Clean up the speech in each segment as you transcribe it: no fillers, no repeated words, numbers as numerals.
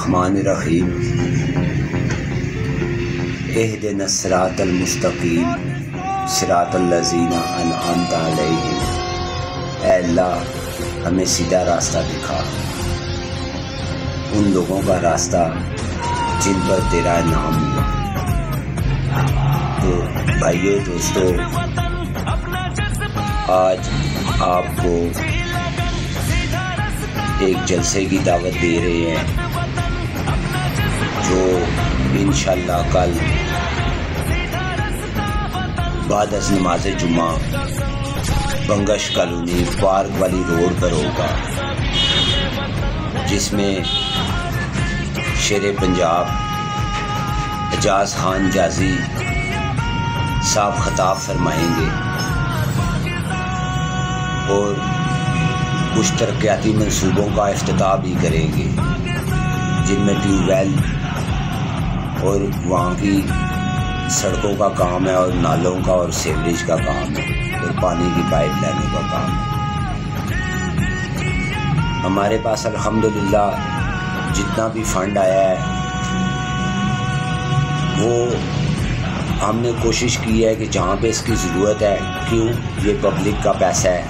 الرحمن الرحیم اہدنا الصراط المستقیم صراط الذین انعمت علیہم۔ اے اللہ ہمیں سیدھا راستہ دکھا، ان لوگوں کا راستہ جن پر تیرا نام ہوا۔ تو بھائیو دوستو، آج آپ کو ایک جلسے کی دعوت دے رہے ہیں جو انشاءاللہ کل بعد از نماز جمعہ بنگش کالونی پارک والی روڈ پر ہوگا، جس میں شیر پنجاب اعجاز خان جازی صاحب خطاب فرمائیں گے اور کچھ ترقیاتی منصوبوں کا افتتاح بھی کریں گے، جن میں ٹیوب ویل اور وہاں کی سڑکوں کا کام ہے اور نالوں کا اور سیوریج کا کام ہے اور پانی کی پائپ لائنوں کا کام ہے۔ ہمارے پاس الحمدللہ جتنا بھی فنڈ آیا ہے وہ ہم نے کوشش کی ہے کہ جہاں پہ اس کی ضرورت ہے، کیوں یہ پبلک کا پیسہ ہے،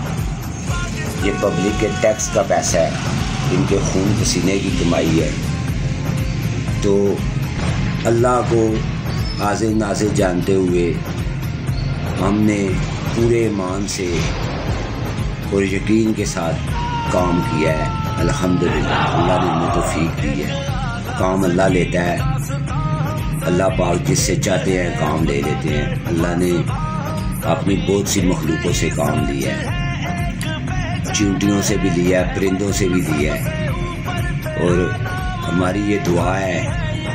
یہ پبلک کے ٹیکس کا پیسہ ہے، ان کے خون پسینے کی کمائی ہے، تو اللہ کو حاضر ناظر جانتے ہوئے ہم نے پورے ایمان سے اور یقین کے ساتھ کام کیا ہے۔ الحمدللہ اللہ نے ہمیں توفیق دی ہے، کام اللہ لیتا ہے، اللہ پاک جس سے چاہتے ہیں کام لے لیتے ہیں۔ اللہ نے اپنی بہت سی مخلوقوں سے کام لیا ہے، چیونٹیوں سے بھی لیا ہے، پرندوں سے بھی لیا ہے، اور ہماری یہ دعا ہے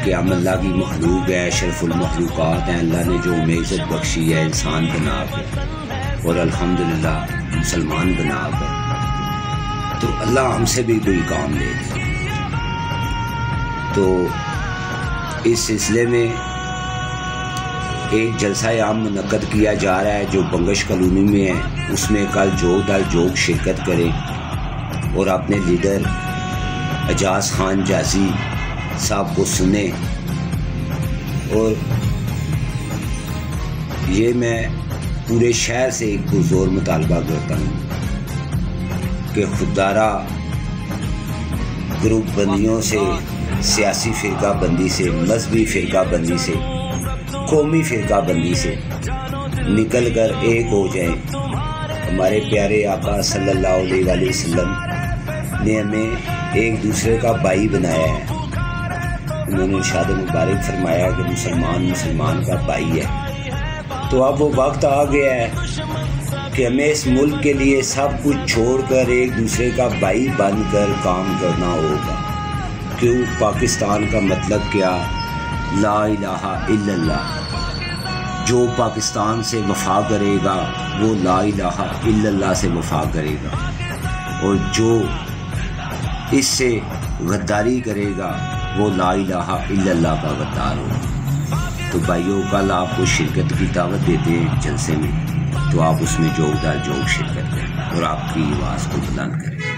کہ ہم اللہ کی مخلوق ہے، اشرف المخلوقات ہیں، اللہ نے جو ہمیں عزت بخشی ہے انسان بنا کر اور الحمدللہ مسلمان بنا کر، تو اللہ ہم سے بھی کوئی کام لے لے۔ تو اس سلسلے میں ایک جلسہ عام منعقد کیا جا رہا ہے جو بنگش کالونی میں ہے، اس میں کل جوگ دل جوگ شرکت کریں اور اپنے لیڈر اعجاز خان جازی صاحب کو سنیں، اور یہ میں پورے شہر سے ایک پرزور مطالبہ کرتا ہوں کہ خوددارہ گروپ بندیوں سے، سیاسی فرقہ بندی سے، مذہبی فرقہ بندی سے، قومی فرقہ بندی سے نکل کر ایک ہو جائیں۔ ہمارے پیارے آقا صلی اللہ علیہ وآلہ وسلم نے ہمیں ایک دوسرے کا بھائی بنایا ہے، انہوں نے ارشاد مبارک فرمایا کہ مسلمان مسلمان کا بھائی ہے۔ تو اب وہ وقت آ گیا ہے کہ ہمیں اس ملک کے لیے سب کچھ چھوڑ کر ایک دوسرے کا بھائی بن کر کام کرنا ہوگا۔ کیوں؟ پاکستان کا مطلب کیا؟ لا الہ الا اللہ۔ جو پاکستان سے وفا کرے گا وہ لا الہ الا اللہ سے وفا کرے گا، اور جو اس سے غداری کرے گا وہ لا الہ الا اللہ کا غدار ہوگا۔ تو بھائیو، کل آپ کو شرکت کی دعوت دیتے ہیں جلسے میں، تو آپ اس میں جوگ در جوگ شرکت کریں اور آپ کی آواز کو بلند کریں۔